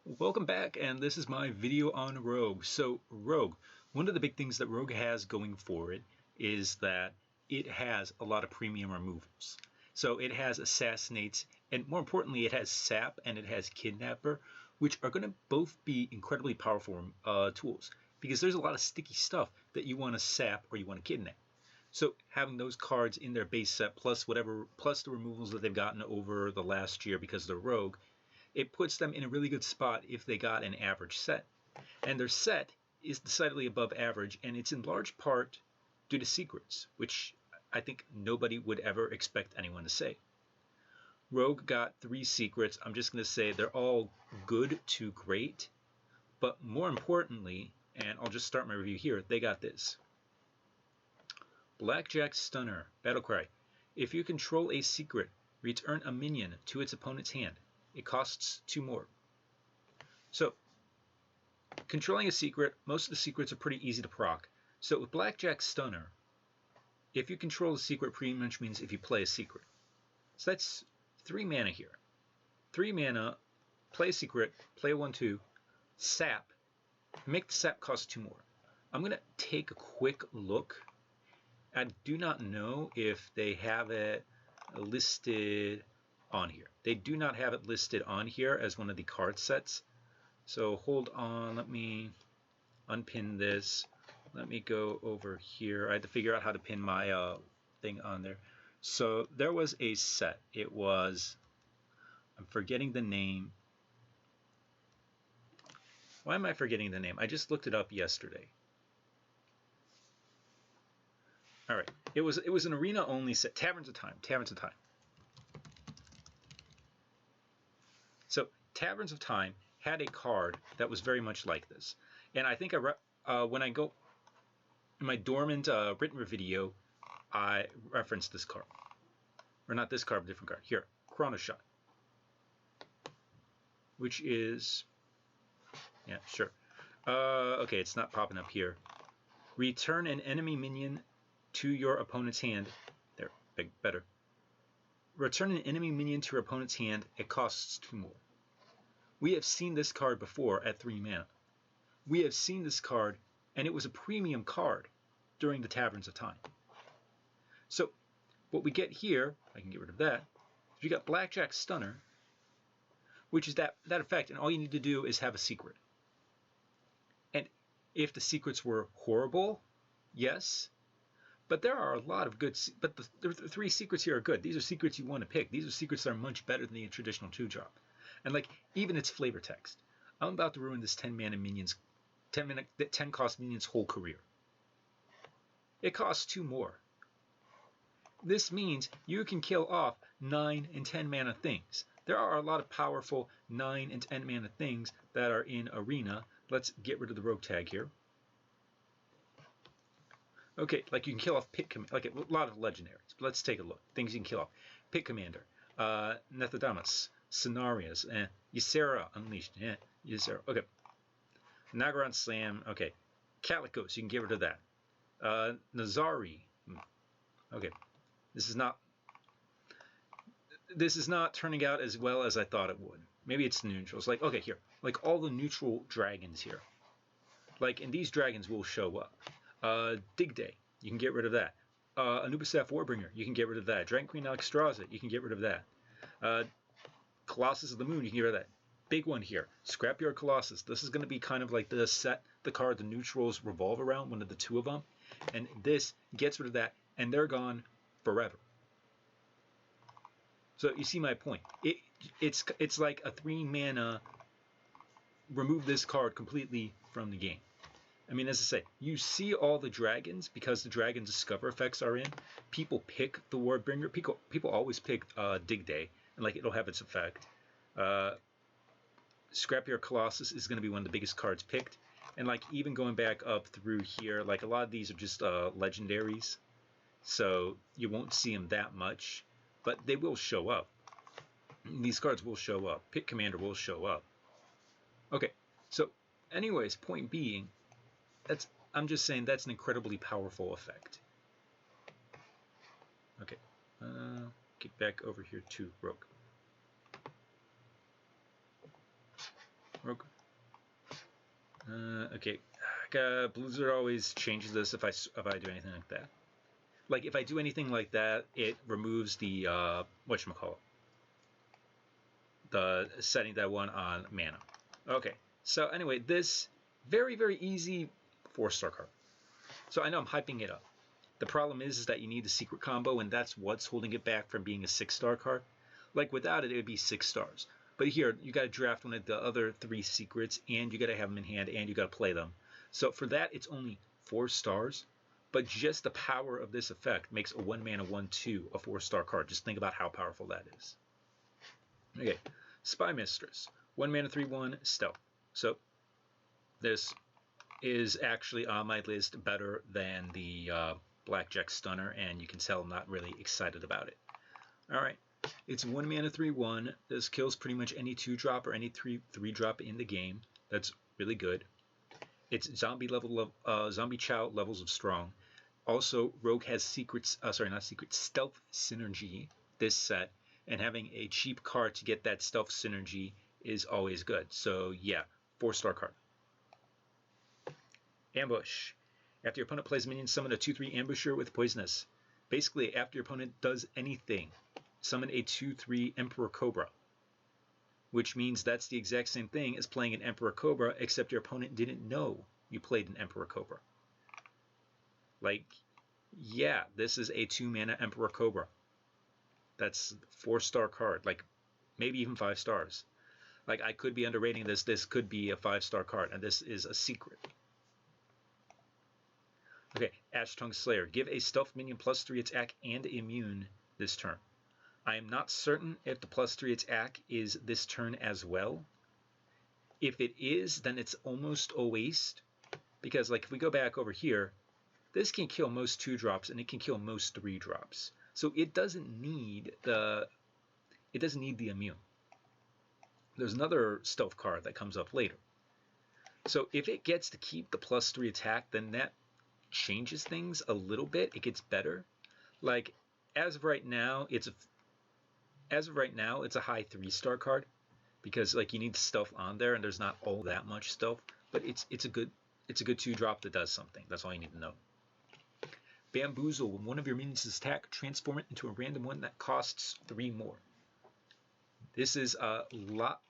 Welcome back, and this is my video on Rogue. So Rogue, one of the big things that Rogue has going for it is that it has a lot of premium removals. So it has Assassinates, and more importantly, it has Sap and it has Kidnapper, which are going to both be incredibly powerful tools, because there's a lot of sticky stuff that you want to sap or you want to kidnap. So having those cards in their base set plus the removals that they've gotten over the last year because they're Rogue, it puts them in a really good spot if they got an average set. And their set is decidedly above average, and it's in large part due to secrets, which I think nobody would ever expect anyone to say. Rogue got 3 secrets. I'm just going to say they're all good to great, but more importantly, and I'll just start my review here, they got this. Blackjack Stunner, Battlecry. If you control a secret, return a minion to its opponent's hand. It costs 2 more. So, controlling a secret, most of the secrets are pretty easy to proc. So with Blackjack Stunner, if you control a secret, pretty much means if you play a secret. So that's 3 mana here. 3 mana, play a secret, play a 1/2, sap, make the sap cost 2 more. I'm going to take a quick look. I do not know if they have it listed on here. They do not have it listed on here as one of the card sets. So hold on, let me unpin this. Let me go over here. I had to figure out how to pin my thing on there. So there was a set. It was, I'm forgetting the name. Why am I forgetting the name? I just looked it up yesterday. All right, it was an arena only set. Taverns of Time. So Taverns of Time had a card that was very much like this, and I think when I go in my dormant written video, I referenced this card, or not this card, but a different card. Here, Chrono Shot, which is, yeah, sure. Okay, it's not popping up here. Return an enemy minion to your opponent's hand. There, better. Return an enemy minion to your opponent's hand. It costs 2 more. We have seen this card before at 3 mana. We have seen this card, and it was a premium card during the Taverns of Time. So what we get here, I can get rid of that, you got Blackjack Stunner, which is that effect, and all you need to do is have a secret. And if the secrets were horrible, yes, but there are a lot of good, but the 3 secrets here are good. These are secrets you want to pick. These are secrets that are much better than the traditional 2-drop. And like, even its flavor text. I'm about to ruin this 10 cost minion's whole career. It costs 2 more. This means you can kill off 9 and 10 mana things. There are a lot of powerful 9 and 10 mana things that are in Arena. Let's get rid of the rogue tag here. Okay, like you can kill off Pit Commander, like a lot of legendaries. But let's take a look. Things you can kill off. Pit Commander, Nethodamus, Cenarias, Ysera Unleashed, Ysera, okay. Nagaron Slam, okay. Calicos, you can get rid of that. Nazari, okay. This is not turning out as well as I thought it would. Maybe it's neutrals. Like, okay, here. Like all the neutral dragons here. Like, and these dragons will show up. Dig Day, you can get rid of that. Anubisaf Warbringer, you can get rid of that. Dragon Queen Alexstrasza, you can get rid of that. Colossus of the Moon, you can get rid of that. Big one here, Scrapyard Colossus. This is going to be kind of like the set, the card the neutrals revolve around, one of the 2 of them. And this gets rid of that, and they're gone forever. So you see my point. It's like a 3 mana, remove this card completely from the game. I mean, as I say, you see all the dragons because the dragon discover effects are in. People pick the Warbringer. People always pick Dig Day, and like it'll have its effect. Scrapyard Colossus is going to be one of the biggest cards picked, and like even going back up through here, like a lot of these are just legendaries, so you won't see them that much, but they will show up. These cards will show up. Pit Commander will show up. Okay, so anyways, point being, I'm just saying that's an incredibly powerful effect. Okay, get back over here to Rogue. Okay, Blizzard always changes this if I do anything like that. Like if I do anything like that, it removes the whatchamacallit, the setting that I want on mana. Okay, so anyway, this very, very easy 4-star card. So I know I'm hyping it up. The problem is that you need the secret combo, and that's what's holding it back from being a 6-star card. Like without it, it would be 6 stars. But here, you got to draft one of the other 3 secrets, and you got to have them in hand, and you got to play them. So for that, it's only 4 stars. But just the power of this effect makes a 1-mana 1/2 a 4-star card. Just think about how powerful that is. Okay, Spy Mistress, 1-mana 3/1 stealth. So this is actually on my list better than the Blackjack Stunner, and you can tell I'm not really excited about it. All right, it's 1-mana 3/1. This kills pretty much any 2-drop or any 3-drop in the game. That's really good. It's zombie chow levels of strong. Also, Rogue has stealth synergy this set, and having a cheap card to get that stealth synergy is always good. So yeah, 4-star card. Ambush. After your opponent plays a minion, summon a 2/3 ambusher with poisonous. Basically, after your opponent does anything, summon a 2/3 Emperor Cobra. Which means that's the exact same thing as playing an Emperor Cobra, except your opponent didn't know you played an Emperor Cobra. Like, yeah, this is a 2-mana Emperor Cobra. That's 4-star card, like maybe even 5 stars. Like, I could be underrating this. This could be a 5-star card, and this is a secret. Okay, Ash Tongue Slayer. Give a stealth minion +3 attack and immune this turn. I am not certain if the +3 attack is this turn as well. If it is, then it's almost a waste. Because, like, if we go back over here, this can kill most 2-drops and it can kill most 3-drops. So it doesn't need the immune. There's another stealth card that comes up later. So if it gets to keep the +3 attack, then that changes things a little bit. It gets better. Like as of right now, it's a high 3-star card because like you need stealth on there and there's not all that much stealth, but it's a good 2-drop that does something. That's all you need to know. Bamboozle. When one of your minions is attacked, transform it into a random one that costs 3 more. This is a lot.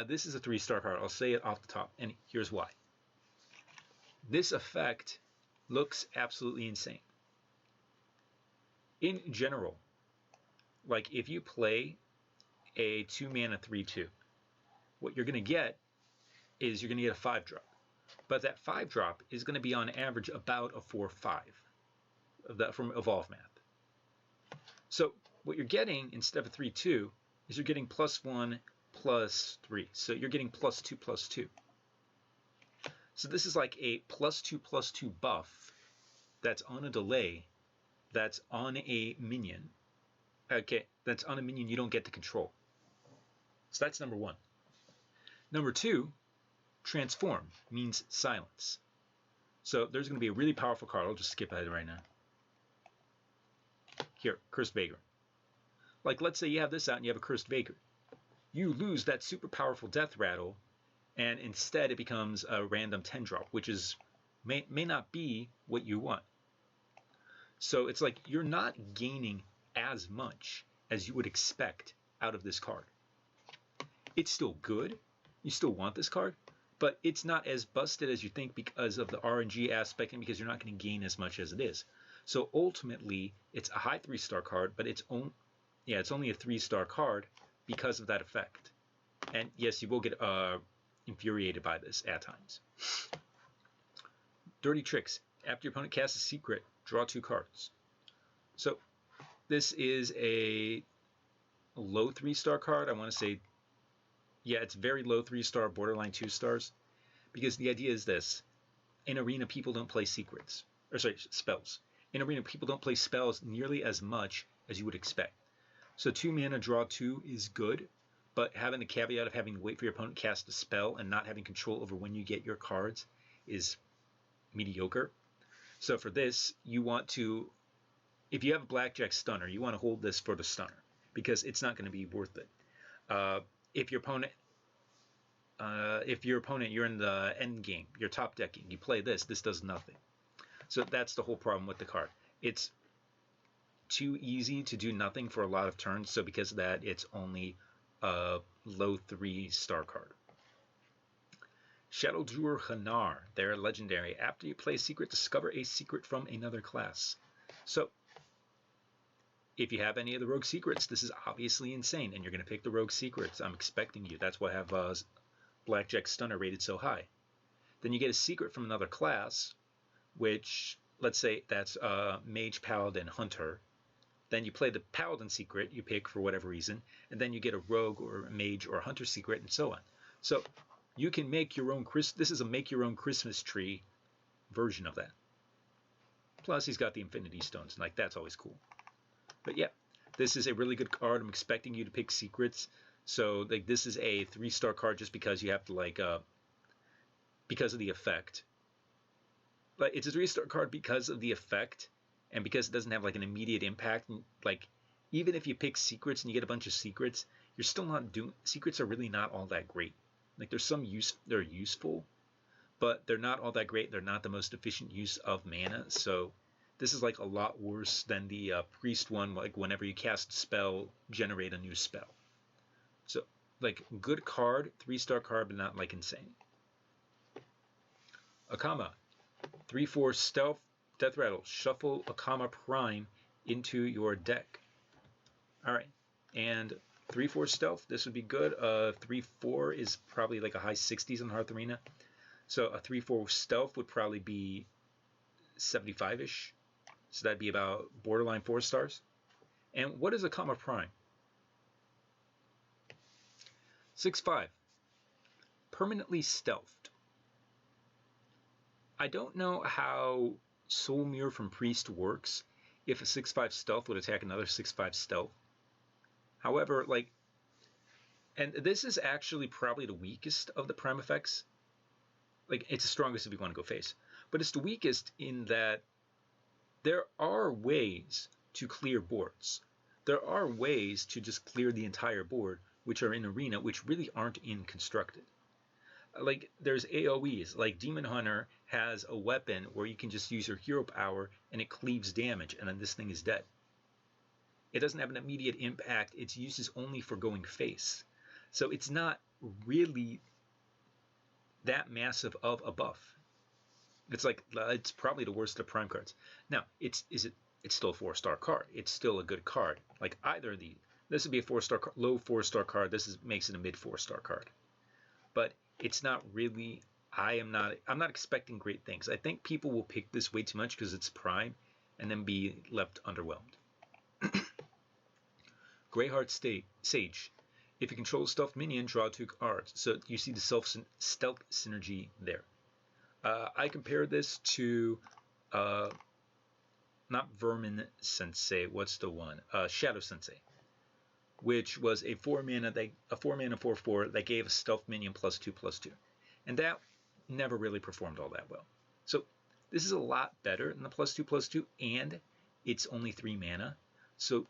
This is a 3-star card. I'll say it off the top, and here's why. This effect looks absolutely insane. In general, like if you play a 2-mana 3/2, what you're going to get is you're going to get a 5-drop. But that 5-drop is going to be on average about a 4/5 from Evolve Math. So what you're getting instead of a 3/2 is you're getting +1 +3. So you're getting +2 +2. So this is like a +2 buff that's on a delay, that's on a minion. Okay, that's on a minion you don't get to control. So that's number 1. Number 2, transform means silence. So there's going to be a really powerful card. I'll just skip ahead right now. Here, Cursed Vagrant. Like let's say you have this out and you have a Cursed Vagrant. You lose that super powerful Death Rattle, and instead it becomes a random 10-drop, which is may not be what you want. So it's like you're not gaining as much as you would expect out of this card. It's still good. You still want this card, but it's not as busted as you think because of the RNG aspect and because you're not going to gain as much as it is. So ultimately, it's a high 3-star card, but it's only a 3-star card because of that effect. And yes, you will get infuriated by this at times. Dirty Tricks. After your opponent casts a secret, draw 2 cards. So this is a low 3-star card. I want to say, yeah, it's very low 3-star, borderline 2 stars. Because the idea is this. In Arena, people don't play secrets. Spells. In Arena, people don't play spells nearly as much as you would expect. So 2 mana, draw 2 is good, but having the caveat of having to wait for your opponent to cast a spell and not having control over when you get your cards is mediocre. So for this, you want to, if you have a Blackjack Stunner, you want to hold this for the Stunner because it's not going to be worth it. If your opponent if your opponent, you're in the end game, you're top decking, you play this does nothing. So that's the whole problem with the card. It's too easy to do nothing for a lot of turns, so because of that, it's only a low 3-star card. Shadowjur Hanar, they're legendary. After you play a secret, discover a secret from another class. So, if you have any of the rogue secrets, this is obviously insane, and you're going to pick the rogue secrets. I'm expecting you. That's why I have Blackjack Stunner rated so high. Then you get a secret from another class, which, let's say that's Mage, Paladin, Hunter. Then you play the Paladin secret you pick for whatever reason, and then you get a Rogue or a Mage or a Hunter secret, and so on. So you can make your own this is a make your own Christmas tree version of that. Plus he's got the Infinity Stones, and like that's always cool. But yeah, this is a really good card. I'm expecting you to pick secrets. So like this is a 3-star card just because you have to like because of the effect. But it's a 3-star card because of the effect, and because it doesn't have like an immediate impact. Like even if you pick secrets and you get a bunch of secrets, you're still not doing. Secrets are really not all that great. Like there's some use, they're useful, but they're not all that great. They're not the most efficient use of mana. So this is like a lot worse than the priest one. Like whenever you cast a spell, generate a new spell. So like good card, 3-star card, but not like insane. Akama, 3/4 stealth, death rattle. Shuffle Akama Prime into your deck. All right, and 3/4 stealth. This would be good. 3/4 is probably like a high 60s in Hearth Arena. So a 3/4 stealth would probably be 75-ish. So that'd be about borderline 4 stars. And what is Akama Prime? 6/5. Permanently stealthed. I don't know how Soul Mirror from Priest works if a 6/5 stealth would attack another 6/5 stealth. However, like, and this is actually probably the weakest of the prime effects. Like, it's the strongest if you want to go face. But it's the weakest in that there are ways to clear boards. There are ways to just clear the entire board, which are in Arena, which really aren't in Constructed. Like, there's AoEs. Like, Demon Hunter has a weapon where you can just use your hero power and it cleaves damage, and then this thing is dead. It doesn't have an immediate impact. Its use is only for going face. So it's not really that massive of a buff. It's like, it's probably the worst of prime cards. Now, it's still a 4-star card. It's still a good card. Like either of these. This would be a 4-star, low 4-star card. This makes it a mid 4-star card. But it's not really, I'm not expecting great things. I think people will pick this way too much because it's prime and then be left underwhelmed. Greyheart Sage. If you control a stealth minion, draw 2 cards. So you see the stealth synergy there. I compare this to not Vermin Sensei. What's the one? Shadow Sensei, which was a 4-mana 4/4 that gave a stealth minion +2/2, and that never really performed all that well. So this is a lot better than the +2/2, and it's only 3 mana. So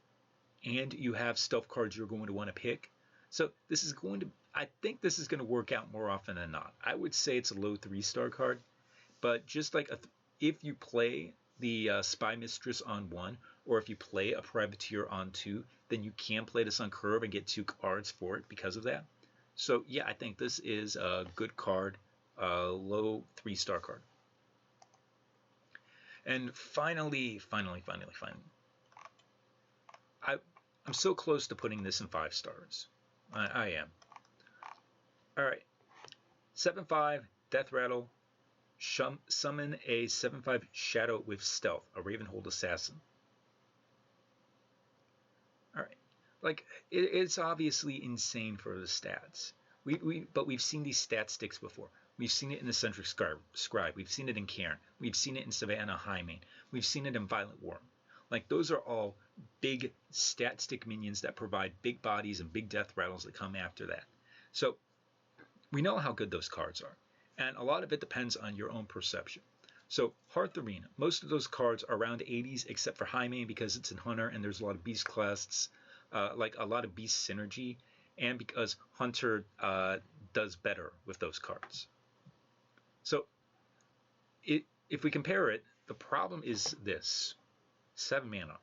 and you have stealth cards you're going to want to pick. So this is going to, I think this is going to work out more often than not. I would say it's a low 3-star card, but just like if you play the Spy Mistress on 1, or if you play a Privateer on 2, then you can play this on curve and get 2 cards for it because of that. So yeah, I think this is a good card, low 3-star card. And finally, I'm so close to putting this in 5 stars. I am. All right. 7/5 Death Rattle. Summon a 7/5 Shadow with Stealth, a Ravenhold Assassin. All right. Like it's obviously insane for the stats. But we've seen these stat sticks before. We've seen it in the Centric Scribe. We've seen it in Cairn. We've seen it in Savannah Highmane. We've seen it in Violent Worm. Like those are all big stat stick minions that provide big bodies and big death rattles that come after that. So we know how good those cards are. And a lot of it depends on your own perception. So Hearth Arena, most of those cards are around 80s except for Highmane because it's in Hunter and there's a lot of beast clasts, like a lot of beast synergy. And because Hunter does better with those cards. So if we compare it, the problem is this: 7 mana.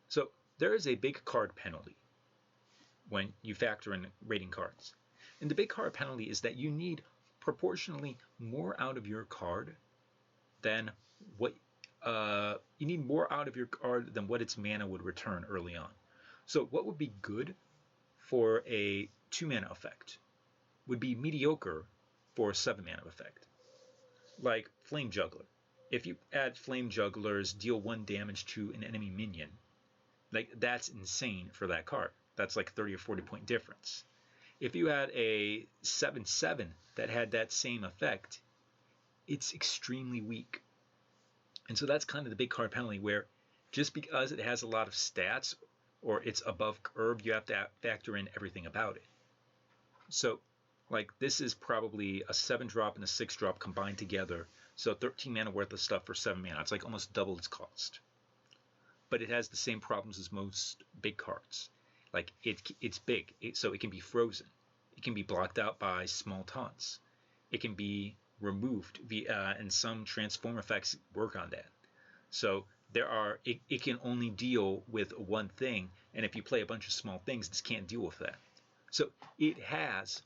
So there is a big card penalty when you factor in rating cards. And the big card penalty is that you need proportionally more out of your card than what its mana would return early on. So what would be good for a 2 mana effect would be mediocre for a 7 mana effect. Like Flame Juggler. If you add Flame Jugglers, deal 1 damage to an enemy minion, like that's insane for that card. That's like 30 or 40 point difference. If you had a 7/7 that had that same effect, it's extremely weak. And so that's kind of the big card penalty, where just because it has a lot of stats or it's above curve, you have to factor in everything about it. So like this is probably a 7-drop and a 6-drop combined together. So 13 mana worth of stuff for 7 mana. It's like almost double its cost. But it has the same problems as most big cards. Like it's big, so it can be frozen. It can be blocked out by small taunts. It can be removed and some transform effects work on that. So it can only deal with one thing, and if you play a bunch of small things, this can't deal with that. So it has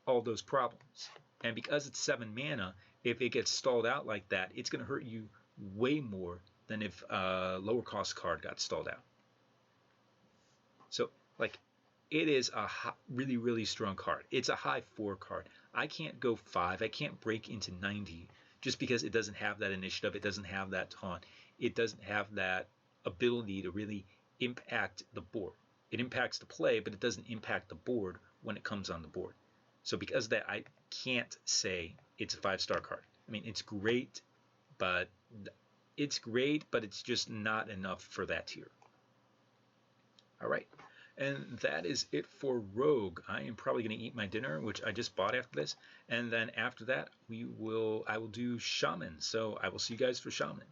all those problems. And because it's 7 mana, if it gets stalled out like that, it's going to hurt you way more than if a lower cost card got stalled out. So like it is a really, really strong card. It's a high 4 card. I can't go 5. I can't break into 90 just because it doesn't have that initiative. It doesn't have that taunt. It doesn't have that ability to really impact the board. It impacts the play, but it doesn't impact the board when it comes on the board. So because of that, I can't say it's a 5-star card. I mean, it's great, but it's just not enough for that tier. All right. And that is it for Rogue. I am probably going to eat my dinner, which I just bought after this. And then after that, I will do Shaman. So I will see you guys for Shaman.